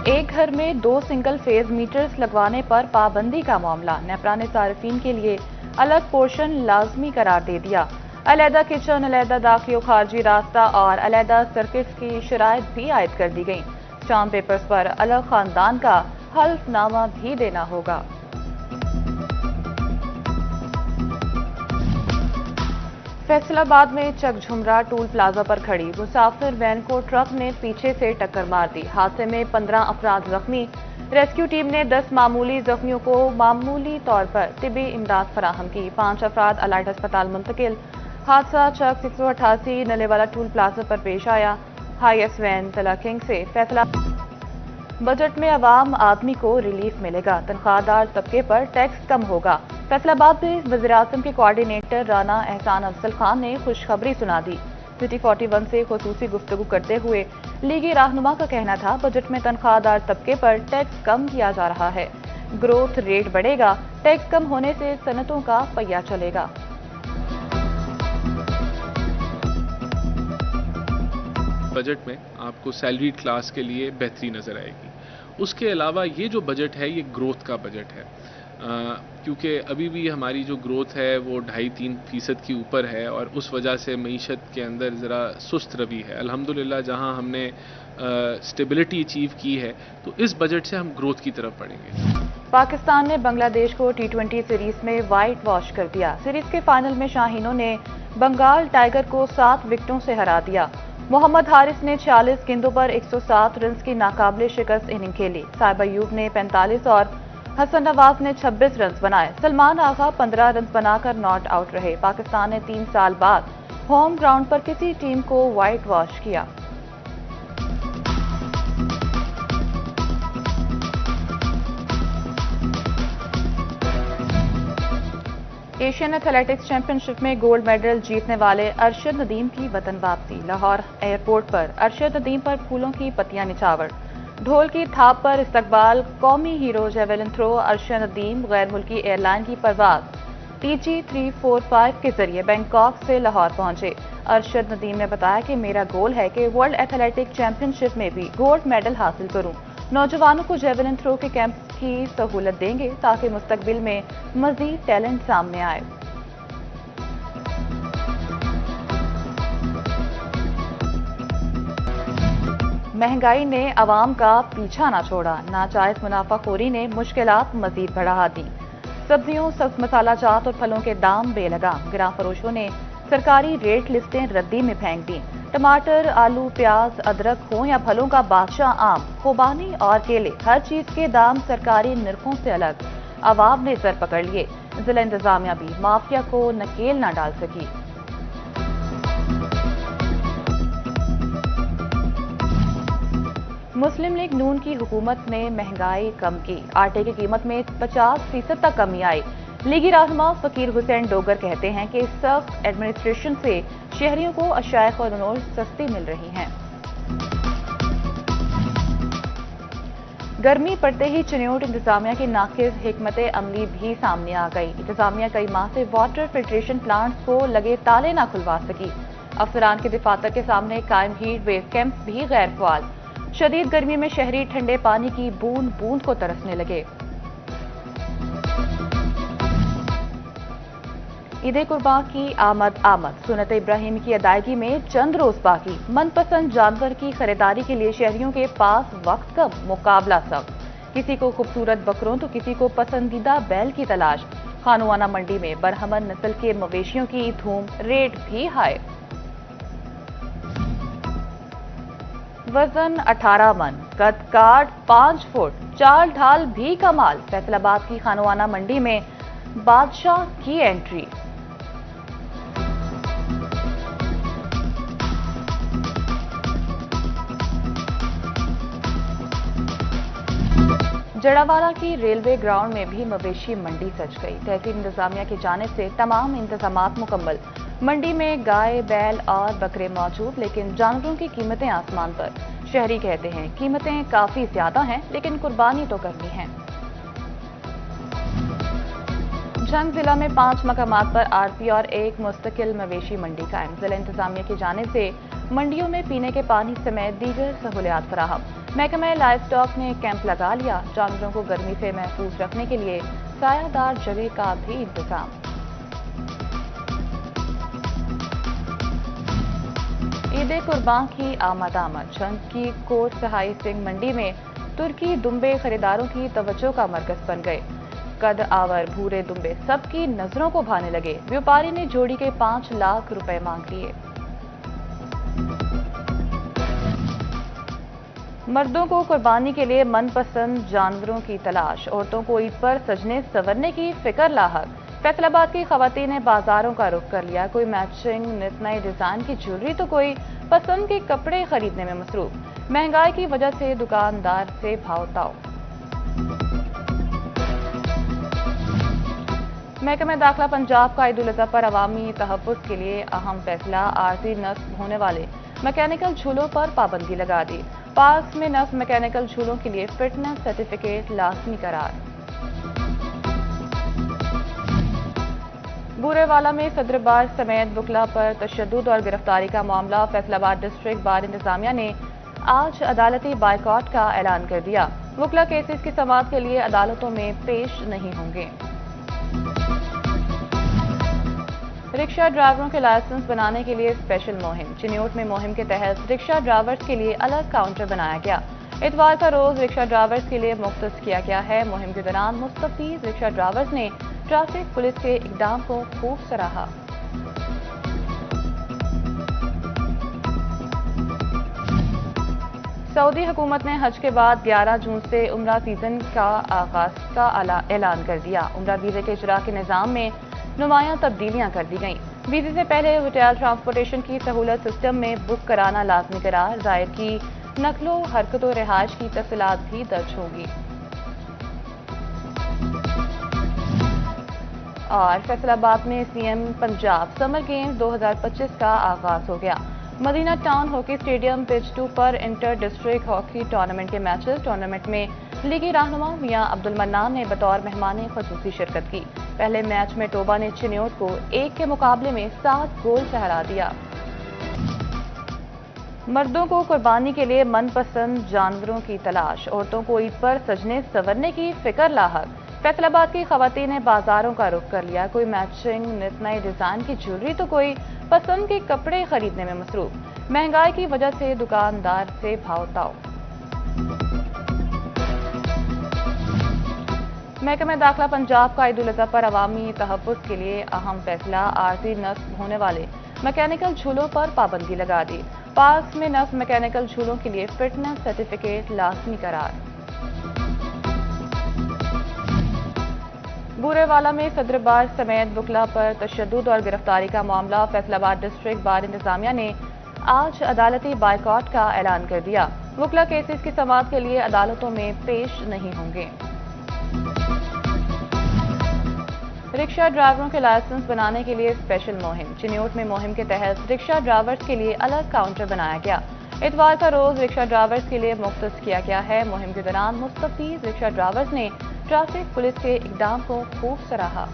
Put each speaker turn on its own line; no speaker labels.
एक घर में 2 सिंगल फेज मीटर्स लगवाने पर पाबंदी का मामला। नेपरा ने सार्फिन के लिए अलग पोर्शन लाजमी करार दे दिया। अलहदा किचन, अलहदा दाखिली और खारजी रास्ता और अलहदा सर्किट्स की शराइत भी आयद कर दी गई। स्टाम्प पेपर्स पर अलग खानदान का हल्फनामा भी देना होगा। फैसलाबाद में चकझुमरा टूल प्लाजा पर खड़ी मुसाफिर वैन को ट्रक ने पीछे से टक्कर मार दी। हादसे में 15 अफराद जख्मी। रेस्क्यू टीम ने 10 मामूली जख्मियों को मामूली तौर पर तिबी इमदाद फराहम की। 5 अफराद अलाइड अस्पताल मुंतकिल। हादसा चक 188 नलेवाला टूल प्लाजा पर पेश आया। हाईएस वैन तला किंग से फैसला। बजट में आवाम आदमी को रिलीफ मिलेगा। तनख्वाहदार तबके पर टैक्स कम होगा। फैसलाबाद में वज़ीर-ए-आज़म के कोऑर्डिनेटर राना एहसान अफजल खान ने खुशखबरी सुना दी। सिटी 41 से खुसूसी गुफ्तगू करते हुए लीगी रहनुमा का कहना था, बजट में तनख्वाहदार तबके पर टैक्स कम किया जा रहा है। ग्रोथ रेट बढ़ेगा। टैक्स कम होने से सनतों का पहिया चलेगा।
बजट में आपको सैलरी क्लास के लिए बेहतरी नज़र आएगी। उसके अलावा ये जो बजट है ये ग्रोथ का बजट है, क्योंकि अभी भी हमारी जो ग्रोथ है वो 2.5-3% के ऊपर है और उस वजह से मईशत के अंदर ज़रा सुस्त रवि है। अल्हम्दुलिल्लाह जहां हमने स्टेबिलिटी अचीव की है तो इस बजट से हम ग्रोथ की तरफ बढ़ेंगे।
पाकिस्तान ने बांग्लादेश को T20 सीरीज में वाइट वॉश कर दिया। सीरीज के फाइनल में शाहीनों ने बंगाल टाइगर को 7 विकेटों से हरा दिया। मोहम्मद हारिस ने 46 गेंदों पर 107 रन की नाकाबिले शिकस्त इनिंग खेली। साहिब अयूब ने 45 और हसन नवाज ने 26 रन बनाए। सलमान आगा 15 रन बनाकर नॉट आउट रहे। पाकिस्तान ने 3 साल बाद होम ग्राउंड पर किसी टीम को वाइट वॉश किया। एशियन एथलेटिक्स चैंपियनशिप में गोल्ड मेडल जीतने वाले अरशद नदीम की वतन वापसी। लाहौर एयरपोर्ट पर अरशद नदीम पर फूलों की पत्तियां निछावर। ढोल की थाप पर इस्तकबाल। कौमी hero javelin throw Arshad Nadeem गैर मुल्की एयरलाइन की परवाज TG345 के जरिए बैंकॉक से लाहौर पहुंचे। अरशद नदीम ने बताया कि मेरा गोल है कि वर्ल्ड एथलेटिक चैंपियनशिप में भी गोल्ड मेडल हासिल करूं। नौजवानों को जेवेलिन थ्रो के कैंप की सहूलत देंगे ताकि मुस्तकबिल में मजीद टैलेंट सामने आए। महंगाई ने आवाम का पीछा ना छोड़ा। नाजायज मुनाफाखोरी ने मुश्किलात मजीद बढ़ा दी। सब्जियों, सब्ज मसाला जात और फलों के दाम बेलगाम। गिरां फरोशों ने सरकारी रेट लिस्टें रद्दी में फेंक दी। टमाटर, आलू, प्याज, अदरक हो या फलों का बादशाह आम, खुबानी और केले, हर चीज के दाम सरकारी निर्खों से अलग। आवाम ने सर पकड़ लिए। जिला इंतजामिया भी माफिया को नकेल न डाल सकी। मुस्लिम लीग नून की हुकूमत ने महंगाई कम की। आटे की कीमत में 50% तक कमी आई। लीगी रहनुमा फकीर हुसैन डोगर कहते हैं कि सख्त एडमिनिस्ट्रेशन से शहरियों को अशाए और सस्ती मिल रही हैं। गर्मी पड़ते ही चिन्योट इंतजामिया की नाकिस हिकमत अमली भी सामने आ गई। इंतजामिया कई माह से वाटर फिल्ट्रेशन प्लांट्स को लगे ताले न खुलवा सकी। अफसरान के दफातर के सामने कायम हीट वेव कैंप भी गैर फाल। शदीद गर्मी में शहरी ठंडे पानी की बूंद बूंद को तरसने लगे। ईद कुर्बान की आमद सुन्नत इब्राहिम की अदायगी में चंद रोज बाकी। मनपसंद जानवर की खरीदारी के लिए शहरियों के पास वक्त कम, मुकाबला सब। किसी को खूबसूरत बकरों तो किसी को पसंदीदा बैल की तलाश। खानुआना मंडी में बरहमन नस्ल के मवेशियों की धूम, रेट भी हाई। वजन 18 मन, कद काट 5 फुट, चाल ढाल भी कमाल। फैसलाबाद की खानुआना मंडी में बादशाह की एंट्री। जड़ावाला की रेलवे ग्राउंड में भी मवेशी मंडी सज गई। तहसील इंतजामिया की जानिब से तमाम इंतजामात मुकम्मल। मंडी में गाय, बैल और बकरे मौजूद, लेकिन जानवरों की कीमतें आसमान पर। शहरी कहते हैं कीमतें काफी ज्यादा हैं, लेकिन कुर्बानी तो करनी है। झंग जिला में 5 मकामात पर आरपी और एक मुस्तकिल मवेशी मंडी कायम। जिला इंतजामिया की जानिब से मंडियों में पीने के पानी समेत दीगर सहूलियात फराहम। महकमा लाइव स्टॉक ने कैंप लगा लिया। जानवरों को गर्मी से महफूज रखने के लिए सायादार जगह का भी इंतजाम। ईद कुर्बान की आमद झंग की कोट सहाई सिंह मंडी में तुर्की दुम्बे खरीदारों की तवज्जो का मरकज बन गए। कद आवर भूरे दुम्बे सबकी नजरों को भाने लगे। व्यापारी ने जोड़ी के 5 लाख रुपए मांग लिए। मर्दों को कुर्बानी के लिए मनपसंद जानवरों की तलाश। औरतों को ईद पर सजने संवरने की फिक्र लाहक। फैसलाबाद की खवातीन ने बाजारों का रुख कर लिया। कोई मैचिंग नित नए डिजाइन की ज्वेलरी तो कोई पसंद के कपड़े खरीदने में मसरूफ। महंगाई की वजह से दुकानदार से भाव ताव। महकमा दाखिला पंजाब का ईद उल अजहा पर अवामी तहफ़्फ़ुज़ के लिए अहम फैसला। आर्जी नस्ब होने वाले मैकेनिकल झूलों पर पाबंदी लगा दी। पार्क में नस्ब मैकेनिकल झूलों के लिए फिटनेस सर्टिफिकेट लाजमी करार। बूरेवाला में सदर बार समेत वकला पर तशद्दुद और गिरफ्तारी का मामला। फैसलाबाद डिस्ट्रिक्ट बार इंतजामिया ने आज अदालती बाइकॉट का ऐलान कर दिया। वकला केसेस की समाअत के लिए अदालतों में पेश नहीं होंगे। रिक्शा ड्राइवरों के लाइसेंस बनाने के लिए स्पेशल मुहिम। चिन्योट में मुहिम के तहत रिक्शा ड्राइवर्स के लिए अलग काउंटर बनाया गया। इतवार का रोज रिक्शा ड्राइवर्स के लिए मुख्तस किया गया है। मुहिम के दौरान मुस्तफीज रिक्शा ड्राइवर्स ने ट्रैफिक पुलिस के इकदाम को खूब सराहा। सऊदी हुकूमत ने हज के बाद 11 जून से उम्रा सीजन का आगाज का ऐलान कर दिया। उम्रा वीजे के इजरा के निजाम में नुमायां तब्दीलियां कर दी गईं। वीजे से पहले होटल ट्रांसपोर्टेशन की सहूलत सिस्टम में बुक कराना लाजमी करार। जायर की नकलो हरकतों रिहाइश की तफसीलात भी दर्ज होगी। और फैसलाबाद में सीएम पंजाब समर गेम्स 2025 का आगाज हो गया। Madina town hockey stadium pitch 2 पर इंटर डिस्ट्रिक्ट हॉकी टूर्नामेंट के मैचेस। टूर्नामेंट में लीगी रहनुमा मियां अब्दुल मन्नान ने बतौर मेहमान खुसूसी शिरकत की। पहले मैच में टोबा ने चिन्योट को 1 के मुकाबले में 7 गोल से हरा दिया। मर्दों को कुर्बानी के लिए मनपसंद जानवरों की तलाश। औरतों को ईद पर सजने संवरने की फिक्र लाहक। फैसलाबाद की खवातीन ने बाजारों का रुख कर लिया। कोई मैचिंग नित नए डिजाइन की ज्वेलरी तो कोई पसंद के कपड़े खरीदने में मसरूफ। महंगाई की वजह से दुकानदार से भाव ताव। महकमा दाखिला पंजाब का ईद उल अजहा पर अवामी तहफ़्फ़ुज़ के लिए अहम फैसला। आर्जी नस्ब होने वाले मैकेनिकल झूलों पर पाबंदी लगा दी। पार्क में नस्ब मैकेनिकल झूलों के लिए फिटनेस सर्टिफिकेट लाजमी करार। बूरेवाला में सदर बार समेत वकला पर तशद्दुद और गिरफ्तारी का मामला। फैसलाबाद डिस्ट्रिक्ट बार इंतजामिया ने आज अदालती बाइकॉट का ऐलान कर दिया। वकला केसेस की समाअत के लिए अदालतों में पेश नहीं होंगे। रिक्शा ड्राइवरों के लाइसेंस बनाने के लिए स्पेशल मुहिम। चिन्योट में मुहिम के तहत रिक्शा ड्राइवर्स के लिए अलग काउंटर बनाया गया। इतवार का रोज रिक्शा ड्राइवर्स के लिए मुख्तस किया गया है। मुहिम के दौरान मुस्तफीज रिक्शा ड्राइवर्स ने ट्रैफिक पुलिस के इकदाम को खूब सराहा।